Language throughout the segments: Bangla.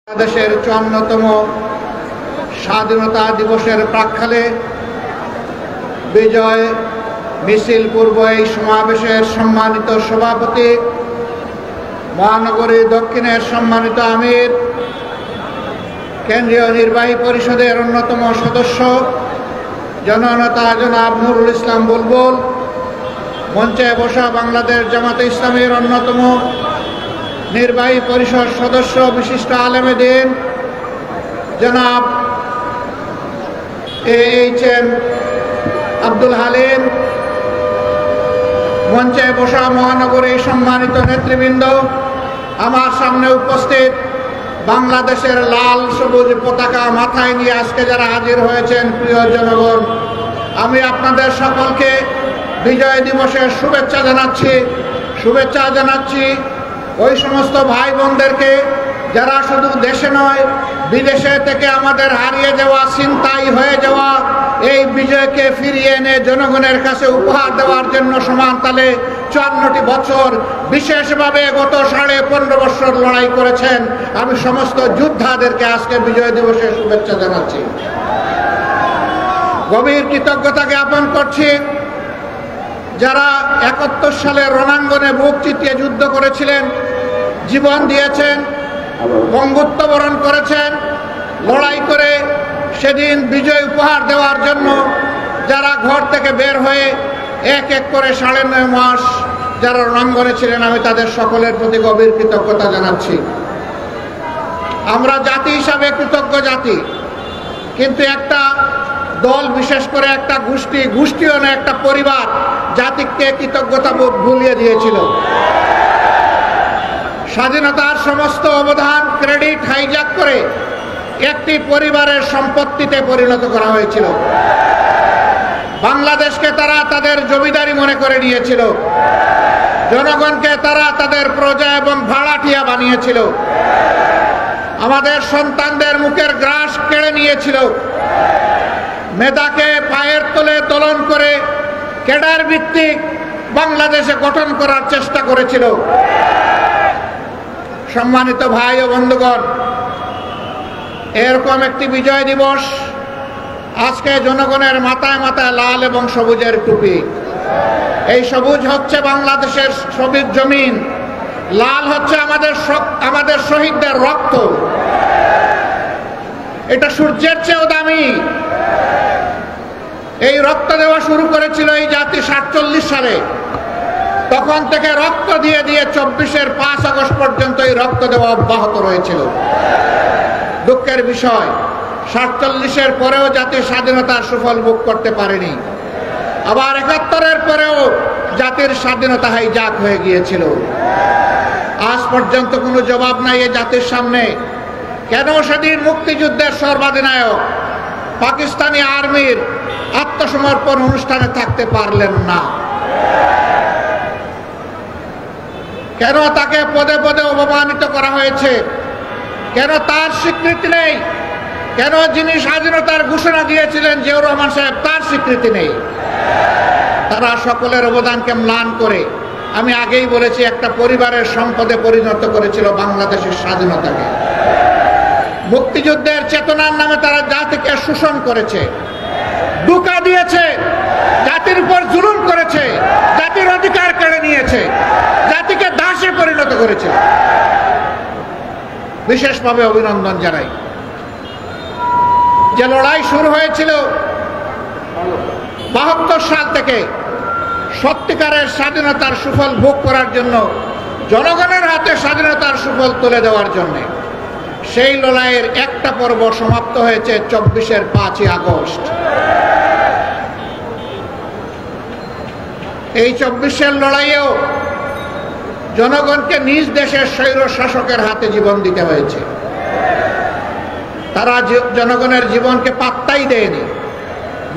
বাংলাদেশের ৫৪তম স্বাধীনতা দিবসের প্রাক্কালে বিজয় মিছিল পূর্ব এই সমাবেশের সম্মানিত সভাপতি, মহানগরী দক্ষিণের সম্মানিত আমির, কেন্দ্রীয় নির্বাহী পরিষদের অন্যতম সদস্য জননেতা জনাব নুরুল ইসলাম বুলবুল, মঞ্চে বসা বাংলাদেশ জামাতে ইসলামীর অন্যতম নির্বাহী পরিষদ সদস্য বিশিষ্ট আলেমে দ্বীন জনাব AHM আব্দুল হালিম, মঞ্চে বসা মহানগরীর সম্মানিত নেতৃবৃন্দ, আমার সামনে উপস্থিত বাংলাদেশের লাল সবুজ পতাকা মাথায় নিয়ে আজকে যারা হাজির হয়েছেন, প্রিয় জনগণ, আমি আপনাদের সকলকে বিজয় দিবসের শুভেচ্ছা জানাচ্ছি। ওই সমস্ত ভাই বোনদেরকে যারা শুধু দেশে নয় বিদেশে থেকে আমাদের হারিয়ে যাওয়া, ছিনতাই হয়ে যাওয়া এই বিজয়কে ফিরিয়ে এনে জনগণের কাছে উপহার দেওয়ার জন্য সমান তালে ৫৪টি বছর বিশেষভাবে গত ১৫.৫ বছর লড়াই করেছেন, আমি সমস্ত যোদ্ধাদেরকে আজকে বিজয় দিবসের শুভেচ্ছা জানাচ্ছি। গভীর কৃতজ্ঞতা জ্ঞাপন করছি যারা ৭১ সালে রণাঙ্গনে বুক চিতিয়ে যুদ্ধ করেছিলেন, জীবন দিয়েছেন, বঙ্গত্ব বরণ করেছেন, লড়াই করে সেদিন বিজয় উপহার দেওয়ার জন্য যারা ঘর থেকে বের হয়ে এক এক করে ৯.৫ মাস যারা রণাঙ্গনে ছিলেন, আমি তাদের সকলের প্রতি গভীর কৃতজ্ঞতা জানাচ্ছি। আমরা জাতি হিসাবে কৃতজ্ঞ জাতি, কিন্তু একটা দল, বিশেষ করে একটা গোষ্ঠীও না, একটা পরিবার জাতিকে কৃতজ্ঞতা বোধ ভুলিয়ে দিয়েছিল। স্বাধীনতার সমস্ত অবদান, ক্রেডিট হাইজ্যাক করে একটি পরিবারের সম্পত্তিতে পরিণত করা হয়েছিল। বাংলাদেশকে তারা তাদের জমিদারি মনে করে নিয়েছিল, জনগণকে তারা তাদের প্রজা এবং ভাড়াটিয়া বানিয়েছিল, আমাদের সন্তানদের মুখের গ্রাস কেড়ে নিয়েছিল, মেধাকে পায়ের তলে দোলন করে ক্যাডার ভিত্তিক বাংলাদেশে গঠন করার চেষ্টা করেছিল। সম্মানিত ভাই ও বন্ধুগণ, এরকম একটি বিজয় দিবস আজকে জনগণের মাথায় মাথায় লাল এবং সবুজের টুপি। এই সবুজ হচ্ছে বাংলাদেশের সবুজ জমিন, লাল হচ্ছে আমাদের শহীদদের রক্ত। এটা সূর্যের চেয়েও দামি। এই রক্ত দেওয়া শুরু করেছিল এই জাতি ৪৭ সালে, তখন থেকে রক্ত দিয়ে ২৪-এর ৫ আগস্ট পর্যন্ত এই রক্ত দেওয়া অব্যাহত রয়েছিল। দুঃখের বিষয়, ৪৭-এর পরেও জাতি স্বাধীনতার সুফল ভোগ করতে পারেনি। আবার ৭১-এর পরেও জাতির স্বাধীনতা হাইজ্যাক হয়ে গিয়েছিল। আজ পর্যন্ত কোনো জবাব নাই এই জাতির সামনে, কেন সেদিন মুক্তিযুদ্ধের সর্বাধিনায়ক পাকিস্তানি আর্মির আত্মসমর্পণ অনুষ্ঠানে থাকতে পারলেন না, কেন তাকে পদে পদে অপমানিত করা হয়েছে, কেন তার স্বীকৃতি নেই, কেন যিনি স্বাধীনতার ঘোষণা দিয়েছিলেন জিয়াউর রহমান সাহেব, তার স্বীকৃতি নেই। তারা সকলের অবদানকে ম্লান করে, আমি আগেই বলেছি, একটা পরিবারের সম্পদে পরিণত করেছিল বাংলাদেশের স্বাধীনতাকে। মুক্তিযুদ্ধের চেতনার নামে তারা জাতিকে শোষণ করেছে, ধোঁকা দিয়েছে, জাতির উপর জুলুম করেছে, জাতির অধিকার কেড়ে নিয়েছে, জাতিকে দাসে পরিণত করেছে। বিশেষভাবে অভিনন্দন জানাই। যে লড়াই শুরু হয়েছিল ৭২ সাল থেকে সত্যিকারের স্বাধীনতার সুফল ভোগ করার জন্য, জনগণের হাতে স্বাধীনতার সুফল তুলে দেওয়ার জন্য, সেই লড়াইয়ের একটা পর্ব সমাপ্ত হয়েছে ২৪-এর ৫ই আগস্ট। এই ২৪-এর লড়াইয়েও জনগণকে নিজ দেশের স্বৈর শাসকের হাতে জীবন দিতে হয়েছে। তারা জনগণের জীবনকে পাত্তাই দেয়নি,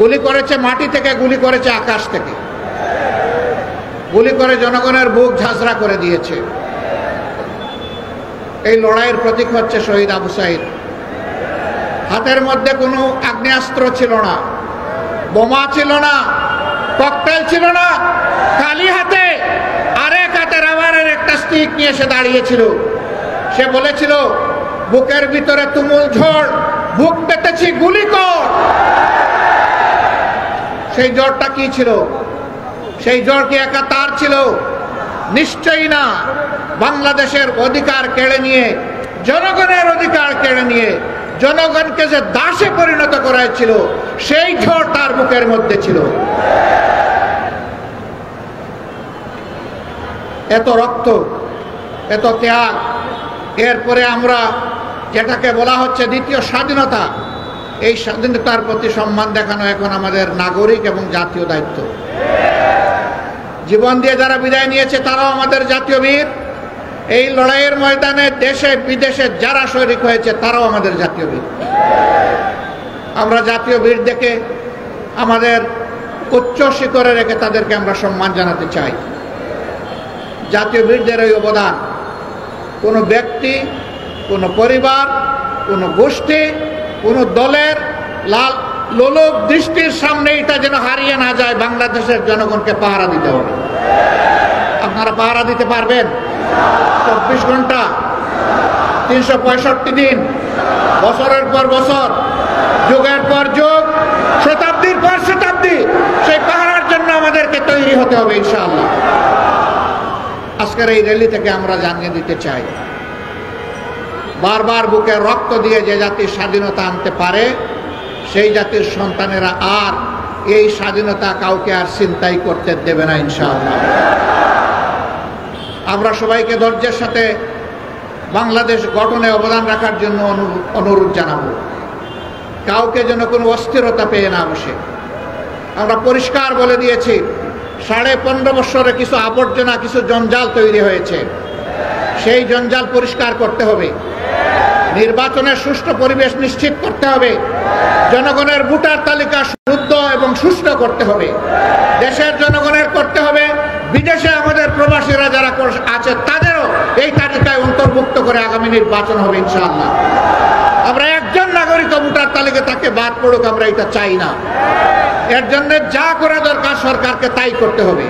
গুলি করেছে মাটি থেকে, গুলি করেছে আকাশ থেকে, গুলি করে জনগণের বুক ঝাঁঝরা করে দিয়েছে। এই লড়াইয়ের প্রতীক হচ্ছে শহীদ আবু সাইদ। হাতের মধ্যে কোনো আগ্নেয়াস্ত্র ছিল না, বোমা ছিল না, ককটেল ছিল না, খালি হাতে আরেক হাতে রাবারের একটা স্টিক নিয়ে সে দাঁড়িয়েছিল। সে বলেছিল বুকের ভিতরে তুমুল ঝড়, বুক পেতেছি গুলি কর। সেই জ্বরটা কি ছিল? সেই জ্বর কি একা তার ছিল? নিশ্চয়ই না। বাংলাদেশের অধিকার কেড়ে নিয়ে, জনগণের অধিকার কেড়ে নিয়ে জনগণকে যে দাসে পরিণত করেছিল, সেই ঝড় তার বুকের মধ্যে ছিল। এত রক্ত, এত ত্যাগ, এরপরে আমরা যেটাকে বলা হচ্ছে দ্বিতীয় স্বাধীনতা, এই স্বাধীনতার প্রতি সম্মান দেখানো এখন আমাদের নাগরিক এবং জাতীয় দায়িত্ব। জীবন দিয়ে যারা বিদায় নিয়েছে তারাও আমাদের জাতীয় বীর। এই লড়াইয়ের ময়দানে দেশে বিদেশে যারা শরীক হয়েছে তারাও আমাদের জাতীয় বীর। আমরা জাতীয় বীর দেখে আমাদের উচ্চ শিখরে রেখে তাদেরকে আমরা সম্মান জানাতে চাই। জাতীয় বীরদের এই অবদান কোনো ব্যক্তি, কোনো পরিবার, কোনো গোষ্ঠী, কোনো দলের লোলক দৃষ্টির সামনে এটা যেন হারিয়ে না যায়। বাংলাদেশের জনগণকে পাহারা দিতে হবে। আপনারা পাহারা দিতে পারবেন? 24 ঘন্টা, 365 দিন, বছরের পর বছর, যুগের পর যুগ, শতাব্দীর পর শতাব্দী সেই পাহারার জন্য আমাদেরকে তৈরি হতে হবে ইনশাআল্লাহ। আজকের এই র্যালি থেকে আমরা জানিয়ে দিতে চাই, বারবার বুকে রক্ত দিয়ে যে জাতির স্বাধীনতা আনতে পারে, সেই জাতির সন্তানেরা আর এই স্বাধীনতা কাউকে আর ছিনতাই করতে দেবে না ইনশাআল্লাহ। আমরা সবাইকে ধৈর্যের সাথে বাংলাদেশ গঠনে অবদান রাখার জন্য অনুরোধ জানাবো। কাউকে যেন কোনো অস্থিরতা পেয়ে না বসে। আমরা পরিষ্কার বলে দিয়েছি, 15.5 বছরে কিছু আবর্জনা, কিছু জঞ্জাল তৈরি হয়েছে। সেই জঞ্জাল পরিষ্কার করতে হবে। নির্বাচনের সুষ্ঠু পরিবেশ নিশ্চিত করতে হবে। জনগণের ভোটার তালিকা শুদ্ধ এবং সুষ্ঠু করতে হবে। দেশের জনগণের করতে হবে। বিদেশে আমাদের প্রবাসীরা যারা আছে তাদেরও এই তালিকায় অন্তর্ভুক্ত করে আগামী নির্বাচন হবে ইনশাআল্লাহ। আমরা একজন নাগরিক ভোটার তালিকা তাকে বাদ পড়ুক, আমরা এটা চাই না। এর জন্য যা করা দরকার সরকারকে তাই করতে হবে।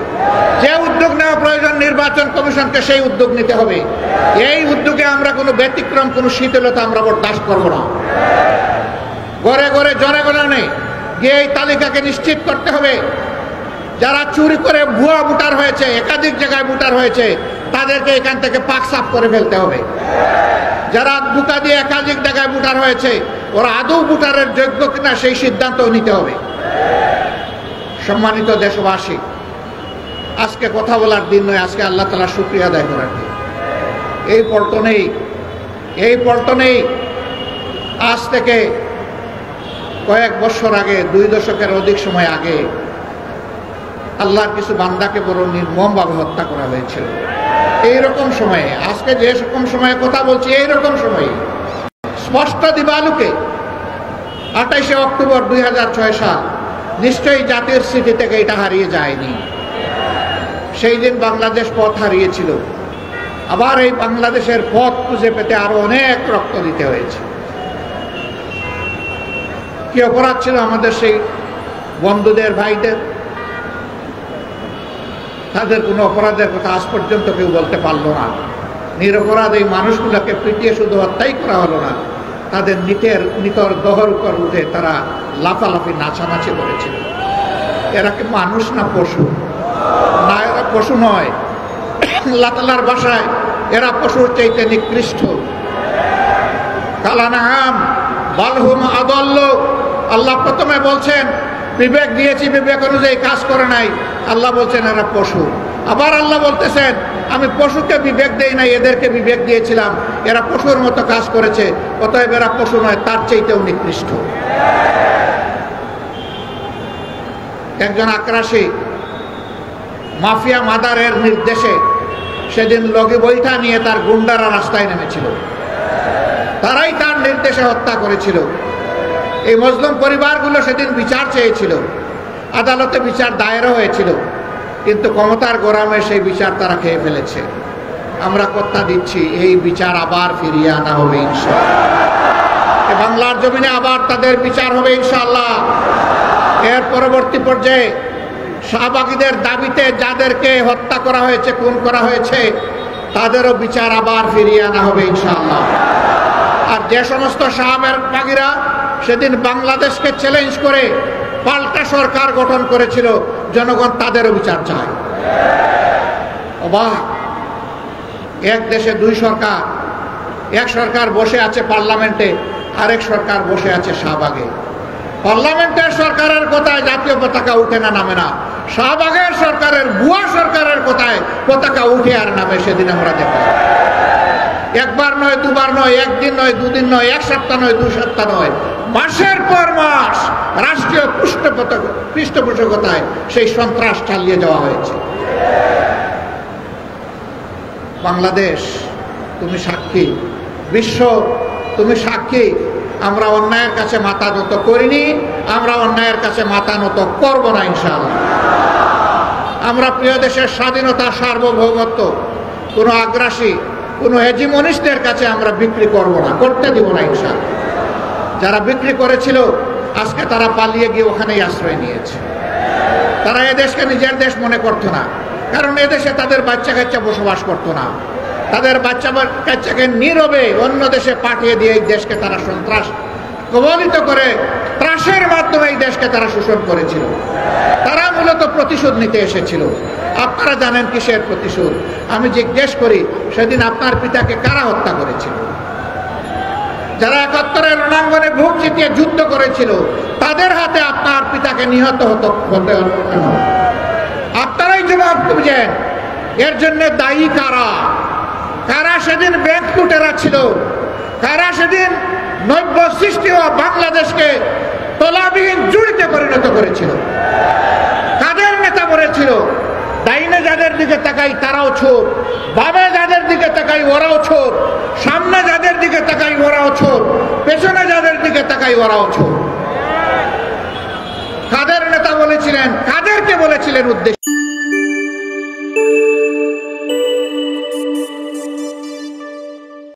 যে উদ্যোগ নেওয়া প্রয়োজন নির্বাচন কমিশনকে সেই উদ্যোগ নিতে হবে। এই উদ্যোগে আমরা কোনো ব্যতিক্রম, কোনো শিথিলতা আমরা বরদাস্ত করব না। ঘরে ঘরে জনগণে গিয়ে এই তালিকাকে নিশ্চিত করতে হবে। যারা চুরি করে ভুয়া ভোটার হয়েছে, একাধিক জায়গায় ভোটার হয়েছে, তাদেরকে এখান থেকে পাক সাফ করে ফেলতে হবে। যারা ধোঁকা দিয়ে একাধিক জায়গায় ভোটার হয়েছে, ওরা আদৌ ভোটারের যোগ্য কিনা সেই সিদ্ধান্ত নিতে হবে। সম্মানিত দেশবাসী, আজকে কথা বলার দিন নয়, আজকে আল্লাহ তাআলার শুকরিয়া আদায় করার দিন। এই পল্টনেই আজ থেকে কয়েক বছর আগে, 2 দশকের অধিক সময় আগে আল্লাহর কিছু বান্দাকে বড় নির্মমভাবে হত্যা করা হয়েছিল। এইরকম সময়ে, আজকে যে রকম সময়ে কথা বলছি, এইরকম সময়ে স্পষ্ট দিবালুকে 28শে অক্টোবর 2006 সাল, নিশ্চয়ই জাতির স্মৃতি থেকে এটা হারিয়ে যায়নি। সেই দিন বাংলাদেশ পথ হারিয়েছিল। আবার এই বাংলাদেশের পথ খুঁজে পেতে আরো অনেক রক্ত দিতে হয়েছে। কি অপরাধ ছিল আমাদের সেই বন্ধুদের, ভাইদের? তাদের কোনো অপরাধের কথা আজ পর্যন্ত কেউ বলতে পারলো না। নিরপরাধ এই মানুষগুলোকে পিটিয়ে শুধু হত্যাই করা হলো না, তাদের নিতর দহর উপর উঠে তারা লাফালাফি, নাচানাচি করেছিল। এরা কি মানুষ না পশু? না, এরা পশু নয়। আল্লাহ তাআলার ভাষায় এরা পশুর চাইতে নিকৃষ্ট। কালানাম বালহুম আদল্ল। আল্লাহ প্রথমে বলছেন বিবেক দিয়েছি, বিবেক অনুযায়ী কাজ করে নাই। আল্লাহ বলছেন এরা পশু। আবার আল্লাহ বলতেছেন আমি পশুকে বিবেক দেই নাই, এদেরকে বিবেক দিয়েছিলাম, এরা পশুর মতো কাজ করেছে, অতএব এরা পশু নয়, তার চাইতেও নিকৃষ্ট। একজন আক্রাসী মাফিয়া মাদারের নির্দেশে সেদিন লগি বৈঠা নিয়ে তার গুন্ডারা রাস্তায় নেমেছিল। তারাই তার নির্দেশে হত্যা করেছিল। এই মজলুম পরিবারগুলো সেদিন বিচার চেয়েছিল, আদালতে বিচার দায়েরও হয়েছিল, কিন্তু ক্ষমতার গরমে সেই বিচার তারা খেয়ে ফেলেছে। আমরা কথা দিচ্ছি এই বিচার আবার ফিরিয়ে আনা হবে ইনশাআল্লাহ। বাংলার জমিনে আবার তাদের বিচার হবে ইনশাআল্লাহ। এর পরবর্তী পর্যায়ে শাহবাগীদের দাবিতে যাদেরকে হত্যা করা হয়েছে, খুন করা হয়েছে, তাদেরও বিচার আবার ফিরিয়ে আনা হবে ইনশাআল্লাহ। আর যে সমস্ত শাহবাগীরা সেদিন বাংলাদেশকে চ্যালেঞ্জ করে পাল্টা সরকার গঠন করেছিল, জনগণ তাদেরও বিচার চায়। অবাক, এক দেশে দুই সরকার, এক সরকার বসে আছে পার্লামেন্টে, আরেক সরকার বসে আছে শাহবাগে। পার্লামেন্টের সরকারের কথায় জাতীয় পতাকা উঠে না, নামে না। শাহবাগের সরকারের, ভুয়া সরকারের কথায় পতাকা উঠে আর নামে। সেদিন আমরা দেখলাম, একবার নয়, দুবার নয়, একদিন নয়, দুদিন নয়, এক সপ্তাহ নয়, 2 সপ্তাহ নয়, মাসের পর মাস রাষ্ট্রীয় পৃষ্ঠপোষকতায় সেই সন্ত্রাস চালিয়ে যাওয়া হয়েছে। বাংলাদেশ, তুমি সাক্ষী, বিশ্ব তুমি সাক্ষী। আমরা অন্যায়ের কাছে মাথা নত করিনি, আমরা অন্যায়ের কাছে মাথা নত করব না ইনশাআল্লাহ। আমরা প্রিয় দেশের স্বাধীনতা, সার্বভৌমত্ব কোনো আগ্রাসী, কোনো হেজিমনিস্টদের কাছে আমরা বিক্রি করব না, করতে দিব না ইনশাআল্লাহ। যারা বিক্রি করেছিল আজকে তারা পালিয়ে গিয়ে ওখানেই আশ্রয় নিয়েছে। তারা এদেশকে নিজের দেশ মনে করতো না, কারণ এদেশে তাদের বাচ্চা কাচ্চা বসবাস করতো না। তাদের বাচ্চা কাচ্চাকে নীরবে অন্য দেশে পাঠিয়ে দিয়ে এই দেশকে তারা সন্ত্রাস কবলিত করে ত্রাসের মাধ্যমে এই দেশকে তারা শোষণ করেছিল। তারা মূলত প্রতিশোধ নিতে এসেছিল। আপনারা জানেন কিসের প্রতিশোধ? আমি জিজ্ঞেস করি, সেদিন আপনার পিতাকে কারা হত্যা করেছিল? যারা 71-এর রণাঙ্গনে বুক চিতিয়ে যুদ্ধ করেছিল, তাদের হাতে আপনার পিতাকে নিহত হতে হলো কেন? আপনারাই জবাব খুঁজেন। এর জন্য দায়ী কারা? কারা সেদিন ব্যাংক লুটেরা ছিল? কারা সেদিন নব্য সৃষ্টি হওয়া বাংলাদেশকে তলাবিহীন জুড়িতে পরিণত করেছিল? কাদের নেতা বলেছিল ডাইনে যাদের দিকে তাকাই তারাও চোর, বামে যাদের দিকে তাকাই ওরাও চোর, সামনে যাদের দিকে তাকাই ওরাও চোর, পেছনে যাদের দিকে তাকাই ওরাও চোর? কাদের নেতা বলেছিলেন? কাদেরকে বলেছিলেন উদ্দেশ্য?